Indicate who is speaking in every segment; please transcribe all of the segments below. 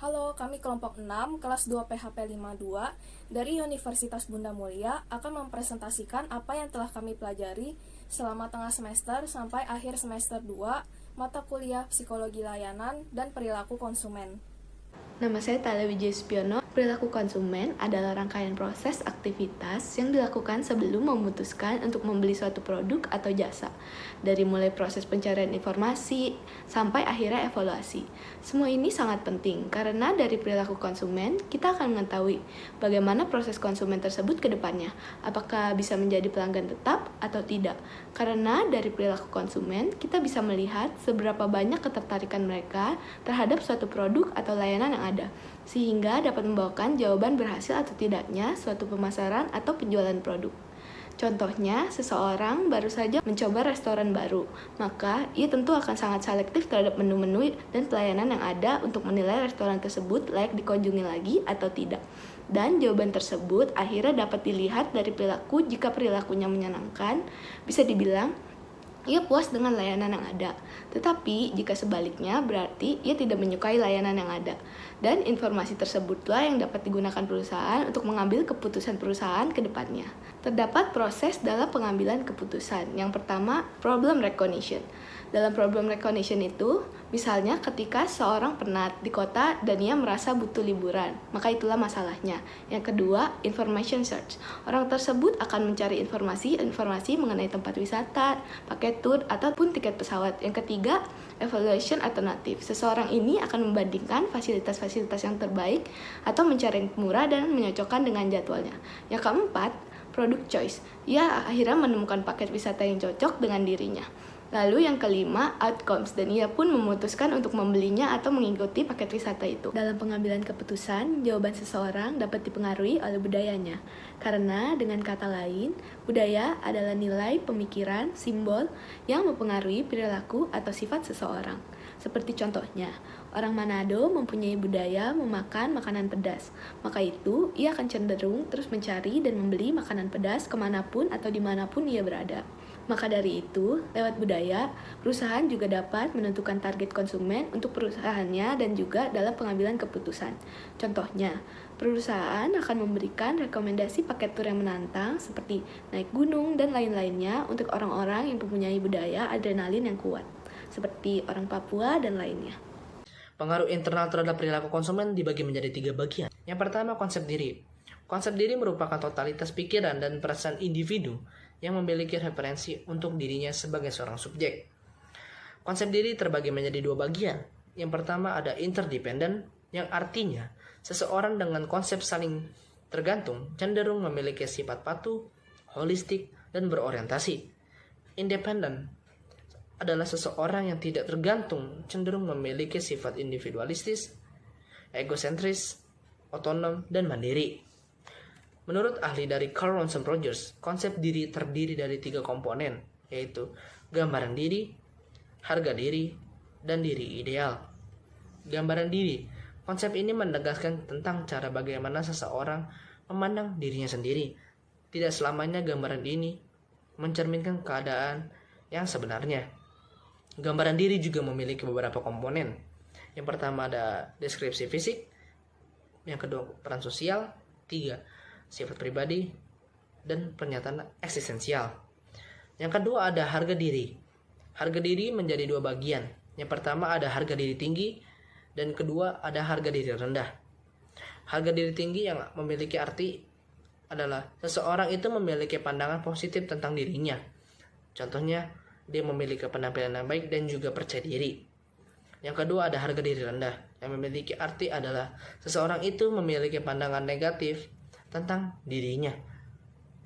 Speaker 1: Halo, kami kelompok 6, kelas 2 PHP 52 dari Universitas Bunda Mulia akan mempresentasikan apa yang telah kami pelajari selama tengah semester sampai akhir semester 2 mata kuliah Psikologi Layanan dan Perilaku Konsumen.
Speaker 2: Nama saya Tala Wijaya Spiono. Perilaku konsumen adalah rangkaian proses aktivitas yang dilakukan sebelum memutuskan untuk membeli suatu produk atau jasa. Dari mulai proses pencarian informasi sampai akhirnya evaluasi. Semua ini sangat penting karena dari perilaku konsumen kita akan mengetahui bagaimana proses konsumen tersebut ke depannya. Apakah bisa menjadi pelanggan tetap atau tidak. Karena dari perilaku konsumen kita bisa melihat seberapa banyak ketertarikan mereka terhadap suatu produk atau layanan yang ada, sehingga dapat membawakan jawaban berhasil atau tidaknya suatu pemasaran atau penjualan produk. Contohnya, seseorang baru saja mencoba restoran baru, maka ia tentu akan sangat selektif terhadap menu-menu dan pelayanan yang ada untuk menilai restoran tersebut layak dikunjungi lagi atau tidak. Dan jawaban tersebut akhirnya dapat dilihat dari perilaku. Jika perilakunya menyenangkan, bisa dibilang ia puas dengan layanan yang ada. Tetapi jika sebaliknya, berarti ia tidak menyukai layanan yang ada. Dan informasi tersebutlah yang dapat digunakan perusahaan untuk mengambil keputusan perusahaan ke depannya. Terdapat proses dalam pengambilan keputusan. Yang pertama, problem recognition. Dalam problem recognition itu, misalnya ketika seorang penat di kota dan ia merasa butuh liburan, maka itulah masalahnya. Yang kedua, information search. Orang tersebut akan mencari informasi mengenai tempat wisata, paket tour, ataupun tiket pesawat. Yang ketiga, evaluation alternatif. Seseorang ini akan membandingkan fasilitas-fasilitas yang terbaik atau mencari yang murah dan menyocokkan dengan jadwalnya. Yang keempat, product choice. Ia akhirnya menemukan paket wisata yang cocok dengan dirinya. Lalu yang kelima, outcomes, dan ia pun memutuskan untuk membelinya atau mengikuti paket wisata itu. Dalam pengambilan keputusan, jawaban seseorang dapat dipengaruhi oleh budayanya. Karena dengan kata lain, budaya adalah nilai, pemikiran, simbol yang mempengaruhi perilaku atau sifat seseorang. Seperti contohnya, orang Manado mempunyai budaya memakan makanan pedas. Maka itu, ia akan cenderung terus mencari dan membeli makanan pedas kemanapun atau dimanapun ia berada. Maka dari itu, lewat budaya, perusahaan juga dapat menentukan target konsumen untuk perusahaannya dan juga dalam pengambilan keputusan. Contohnya, perusahaan akan memberikan rekomendasi paket tur yang menantang seperti naik gunung dan lain-lainnya untuk orang-orang yang mempunyai budaya adrenalin yang kuat, seperti orang Papua dan lainnya.
Speaker 3: Pengaruh internal terhadap perilaku konsumen dibagi menjadi 3 bagian. Yang pertama, konsep diri. Konsep diri merupakan totalitas pikiran dan perasaan individu yang memiliki referensi untuk dirinya sebagai seorang subjek. Konsep diri terbagi menjadi 2 bagian. Yang pertama ada interdependent, yang artinya seseorang dengan konsep saling tergantung cenderung memiliki sifat patuh, holistik, dan berorientasi. Independent adalah seseorang yang tidak tergantung, cenderung memiliki sifat individualistis, egosentris, otonom, dan mandiri. Menurut ahli dari Carl Ronson Rogers, konsep diri terdiri dari 3 komponen, yaitu gambaran diri, harga diri, dan diri ideal. Gambaran diri, konsep ini menegaskan tentang cara bagaimana seseorang memandang dirinya sendiri. Tidak selamanya gambaran ini mencerminkan keadaan yang sebenarnya. Gambaran diri juga memiliki beberapa komponen. Yang pertama ada deskripsi fisik, yang kedua peran sosial, 3 sifat pribadi, dan pernyataan eksistensial. Yang kedua ada harga diri. Harga diri menjadi 2 bagian. Yang pertama ada harga diri tinggi, dan kedua ada harga diri rendah. Harga diri tinggi yang memiliki arti adalah seseorang itu memiliki pandangan positif tentang dirinya. Contohnya, dia memiliki penampilan yang baik dan juga percaya diri. Yang kedua ada harga diri rendah, yang memiliki arti adalah seseorang itu memiliki pandangan negatif tentang dirinya.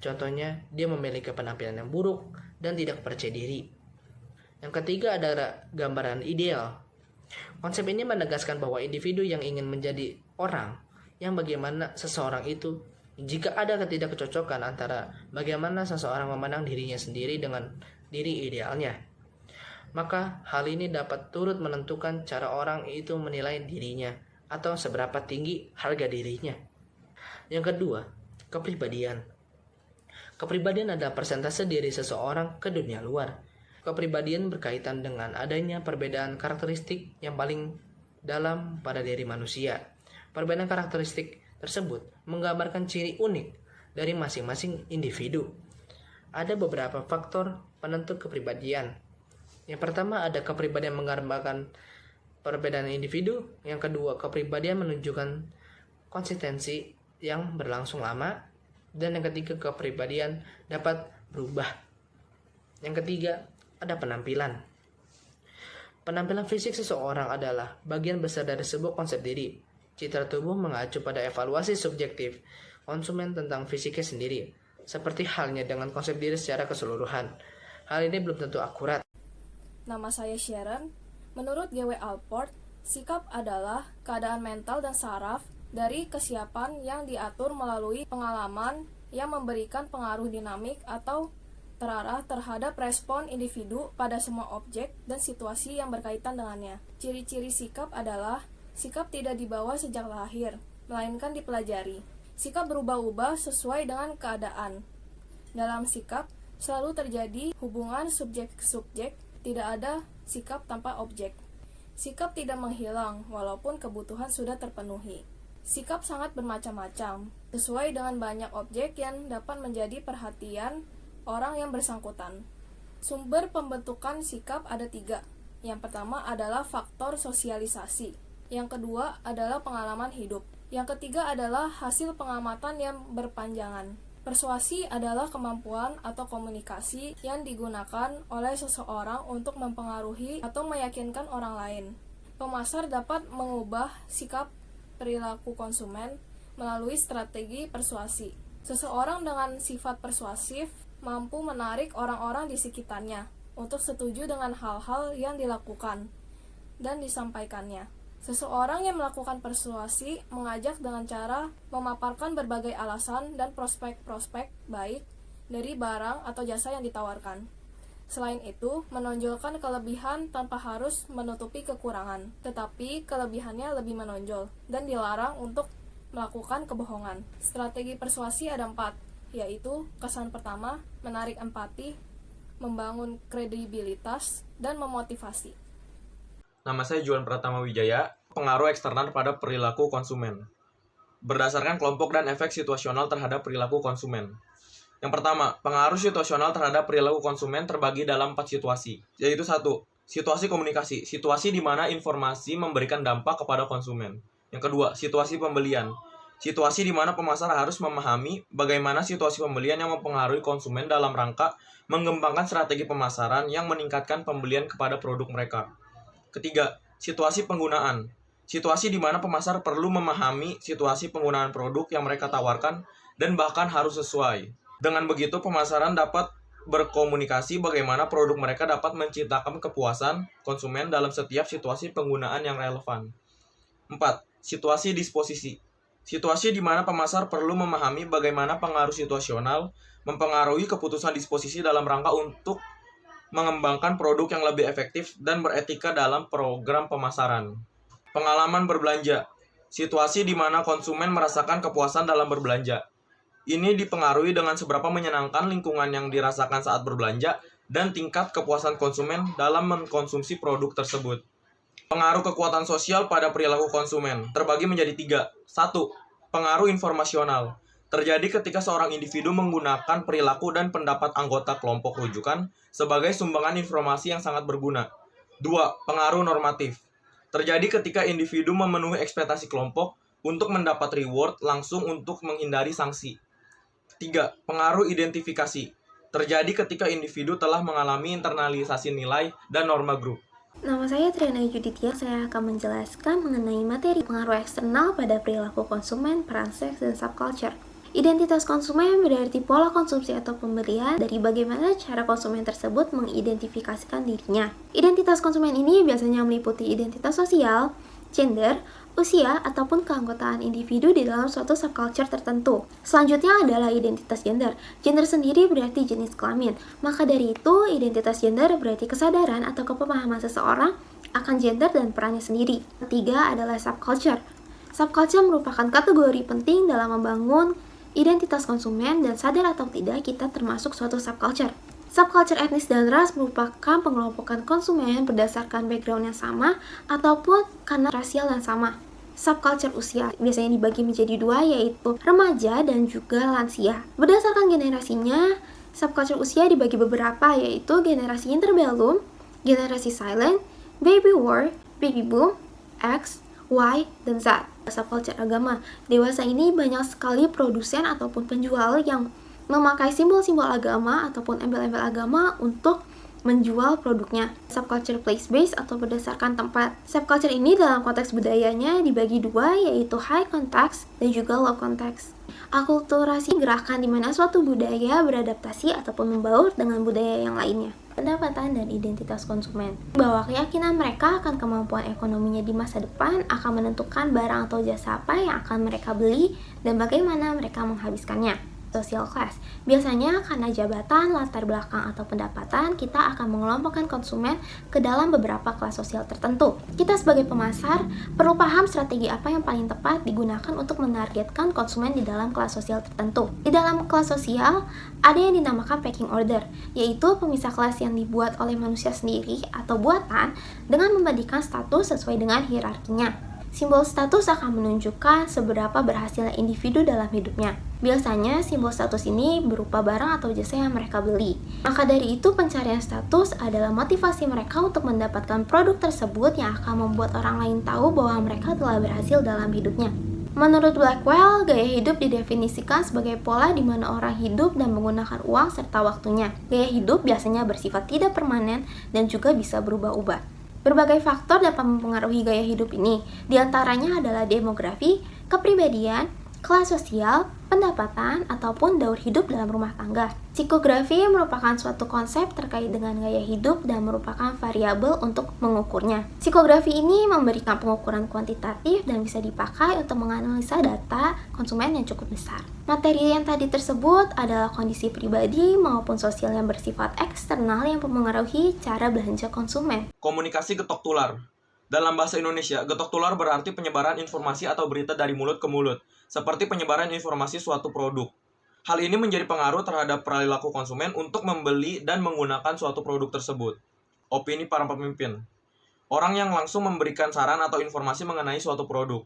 Speaker 3: Contohnya, dia memiliki penampilan yang buruk dan tidak percaya diri. Yang ketiga ada gambaran ideal. Konsep ini menegaskan bahwa individu yang ingin menjadi orang yang bagaimana seseorang itu jika ada ketidakcocokan antara bagaimana seseorang memandang dirinya sendiri dengan diri idealnya. Maka hal ini dapat turut menentukan cara orang itu menilai dirinya atau seberapa tinggi harga dirinya. Yang kedua, kepribadian. Kepribadian adalah persentase diri seseorang ke dunia luar. Kepribadian berkaitan dengan adanya perbedaan karakteristik yang paling dalam pada diri manusia. Perbedaan karakteristik tersebut menggambarkan ciri unik dari masing-masing individu. Ada beberapa faktor penentu kepribadian. Yang pertama ada kepribadian menggambarkan perbedaan individu. Yang kedua, kepribadian menunjukkan konsistensi yang berlangsung lama. Dan yang ketiga, kepribadian dapat berubah. Yang ketiga, ada penampilan. Penampilan fisik seseorang adalah bagian besar dari sebuah konsep diri. Citra tubuh mengacu pada evaluasi subjektif konsumen tentang fisiknya sendiri, seperti halnya dengan konsep diri secara keseluruhan. Hal ini belum tentu akurat.
Speaker 1: Nama saya Sharon. Menurut G.W. Alport, sikap adalah keadaan mental dan saraf dari kesiapan yang diatur melalui pengalaman yang memberikan pengaruh dinamik atau terarah terhadap respon individu pada semua objek dan situasi yang berkaitan dengannya. Ciri-ciri sikap adalah sikap tidak dibawa sejak lahir, melainkan dipelajari. Sikap berubah-ubah sesuai dengan keadaan. Dalam sikap, selalu terjadi hubungan subjek-subjek, tidak ada sikap tanpa objek. Sikap tidak menghilang, walaupun kebutuhan sudah terpenuhi. Sikap sangat bermacam-macam, sesuai dengan banyak objek yang dapat menjadi perhatian orang yang bersangkutan. Sumber pembentukan sikap ada 3. Yang pertama adalah faktor sosialisasi. Yang kedua adalah pengalaman hidup. Yang ketiga adalah hasil pengamatan yang berpanjangan. Persuasi adalah kemampuan atau komunikasi yang digunakan oleh seseorang untuk mempengaruhi atau meyakinkan orang lain. Pemasar dapat mengubah sikap perilaku konsumen melalui strategi persuasi. Seseorang dengan sifat persuasif mampu menarik orang-orang di sekitarnya untuk setuju dengan hal-hal yang dilakukan dan disampaikannya. Seseorang yang melakukan persuasi mengajak dengan cara memaparkan berbagai alasan dan prospek-prospek baik dari barang atau jasa yang ditawarkan. Selain itu, menonjolkan kelebihan tanpa harus menutupi kekurangan, tetapi kelebihannya lebih menonjol dan dilarang untuk melakukan kebohongan. Strategi persuasi ada 4, yaitu kesan pertama, menarik empati, membangun kredibilitas, dan memotivasi.
Speaker 4: Nama saya Juan Pratama Wijaya, pengaruh eksternal pada perilaku konsumen. Berdasarkan kelompok dan efek situasional terhadap perilaku konsumen. Yang pertama, pengaruh situasional terhadap perilaku konsumen terbagi dalam 4 situasi, yaitu 1. Situasi komunikasi, situasi di mana informasi memberikan dampak kepada konsumen. Yang kedua, situasi pembelian, situasi di mana pemasar harus memahami bagaimana situasi pembelian yang mempengaruhi konsumen dalam rangka mengembangkan strategi pemasaran yang meningkatkan pembelian kepada produk mereka. Ketiga, situasi penggunaan. Situasi di mana pemasar perlu memahami situasi penggunaan produk yang mereka tawarkan dan bahkan harus sesuai. Dengan begitu, pemasaran dapat berkomunikasi bagaimana produk mereka dapat menciptakan kepuasan konsumen dalam setiap situasi penggunaan yang relevan. 4. Situasi disposisi. Situasi di mana pemasar perlu memahami bagaimana pengaruh situasional mempengaruhi keputusan disposisi dalam rangka untuk mengembangkan produk yang lebih efektif dan beretika dalam program pemasaran. Pengalaman berbelanja. Situasi di mana konsumen merasakan kepuasan dalam berbelanja. Ini dipengaruhi dengan seberapa menyenangkan lingkungan yang dirasakan saat berbelanja dan tingkat kepuasan konsumen dalam mengkonsumsi produk tersebut. Pengaruh kekuatan sosial pada perilaku konsumen terbagi menjadi 3. 1. Pengaruh informasional. Terjadi ketika seorang individu menggunakan perilaku dan pendapat anggota kelompok rujukan sebagai sumbangan informasi yang sangat berguna. 2. Pengaruh normatif. Terjadi ketika individu memenuhi ekspektasi kelompok untuk mendapat reward langsung untuk menghindari sanksi. 3. Pengaruh identifikasi. Terjadi ketika individu telah mengalami internalisasi nilai dan norma grup.
Speaker 5: Nama saya Triana Juditya, saya akan menjelaskan mengenai materi pengaruh eksternal pada perilaku konsumen, peran seks, dan subculture. Identitas konsumen berarti pola konsumsi atau pembelian dari bagaimana cara konsumen tersebut mengidentifikasikan dirinya. Identitas konsumen ini biasanya meliputi identitas sosial, gender, usia, ataupun keanggotaan individu di dalam suatu subculture tertentu. Selanjutnya adalah identitas gender. Gender sendiri berarti jenis kelamin. Maka dari itu, identitas gender berarti kesadaran atau kepemahaman seseorang akan gender dan perannya sendiri. Ketiga adalah subculture. Subculture merupakan kategori penting dalam membangun identitas konsumen dan sadar atau tidak kita termasuk suatu subculture. Subculture etnis dan ras merupakan pengelompokan konsumen berdasarkan background yang sama ataupun karena rasial yang sama. Subculture usia biasanya dibagi menjadi dua, yaitu remaja dan juga lansia. Berdasarkan generasinya, subculture usia dibagi beberapa, yaitu generasi interbellum, generasi silent, baby war, baby boom, X, Y, dan Z. Subculture agama, dewasa ini banyak sekali produsen ataupun penjual yang memakai simbol-simbol agama ataupun embel-embel agama untuk menjual produknya. Subculture place-based atau berdasarkan tempat. Subculture ini dalam konteks budayanya dibagi dua, yaitu high context dan juga low context. Akulturasi gerakan di mana suatu budaya beradaptasi ataupun membaur dengan budaya yang lainnya. Pendapatan dan identitas konsumen, bahwa keyakinan mereka akan kemampuan ekonominya di masa depan akan menentukan barang atau jasa apa yang akan mereka beli dan bagaimana mereka menghabiskannya. Social class, biasanya karena jabatan, latar belakang, atau pendapatan, kita akan mengelompokkan konsumen ke dalam beberapa kelas sosial tertentu. Kita sebagai pemasar perlu paham strategi apa yang paling tepat digunakan untuk menargetkan konsumen di dalam kelas sosial tertentu. Di dalam kelas sosial, ada yang dinamakan pecking order, yaitu pemisah kelas yang dibuat oleh manusia sendiri atau buatan dengan membandingkan status sesuai dengan hierarkinya. Simbol status akan menunjukkan seberapa berhasilnya individu dalam hidupnya. Biasanya simbol status ini berupa barang atau jasa yang mereka beli. Maka dari itu pencarian status adalah motivasi mereka untuk mendapatkan produk tersebut yang akan membuat orang lain tahu bahwa mereka telah berhasil dalam hidupnya. Menurut Blackwell, gaya hidup didefinisikan sebagai pola di mana orang hidup dan menggunakan uang serta waktunya. Gaya hidup biasanya bersifat tidak permanen dan juga bisa berubah-ubah. Berbagai faktor dapat mempengaruhi gaya hidup ini, diantaranya adalah demografi, kepribadian, kelas sosial, pendapatan, ataupun daur hidup dalam rumah tangga. Psikografi merupakan suatu konsep terkait dengan gaya hidup dan merupakan variabel untuk mengukurnya. Psikografi ini memberikan pengukuran kuantitatif dan bisa dipakai untuk menganalisa data konsumen yang cukup besar. Materi yang tadi tersebut adalah kondisi pribadi maupun sosial yang bersifat eksternal yang mempengaruhi cara belanja konsumen.
Speaker 4: Komunikasi getok tular. Dalam bahasa Indonesia, getok tular berarti penyebaran informasi atau berita dari mulut ke mulut, seperti penyebaran informasi suatu produk. Hal ini menjadi pengaruh terhadap perilaku konsumen untuk membeli dan menggunakan suatu produk tersebut. Opini para pemimpin. Orang yang langsung memberikan saran atau informasi mengenai suatu produk.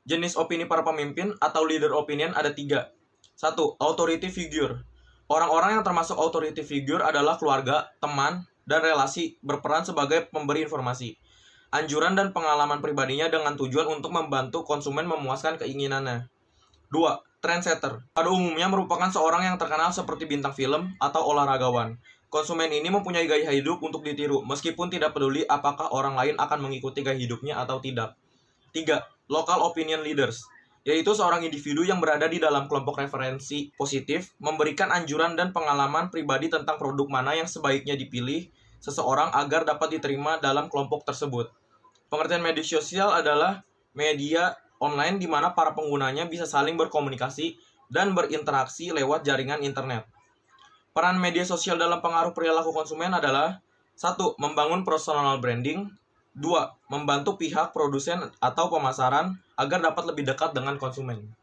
Speaker 4: Jenis opini para pemimpin atau leader opinion ada 3. 1. Authority figure. Orang-orang yang termasuk authority figure adalah keluarga, teman, dan relasi berperan sebagai pemberi informasi, anjuran dan pengalaman pribadinya dengan tujuan untuk membantu konsumen memuaskan keinginannya. 2. Trendsetter. Pada umumnya merupakan seorang yang terkenal seperti bintang film atau olahragawan. Konsumen ini mempunyai gaya hidup untuk ditiru, meskipun tidak peduli apakah orang lain akan mengikuti gaya hidupnya atau tidak. 3. Local opinion leaders, yaitu seorang individu yang berada di dalam kelompok referensi positif, memberikan anjuran dan pengalaman pribadi tentang produk mana yang sebaiknya dipilih seseorang agar dapat diterima dalam kelompok tersebut. Pengertian media sosial adalah media online di mana para penggunanya bisa saling berkomunikasi dan berinteraksi lewat jaringan internet. Peran media sosial dalam pengaruh perilaku konsumen adalah 1. Membangun personal branding. 2. Membantu pihak produsen atau pemasaran agar dapat lebih dekat dengan konsumen.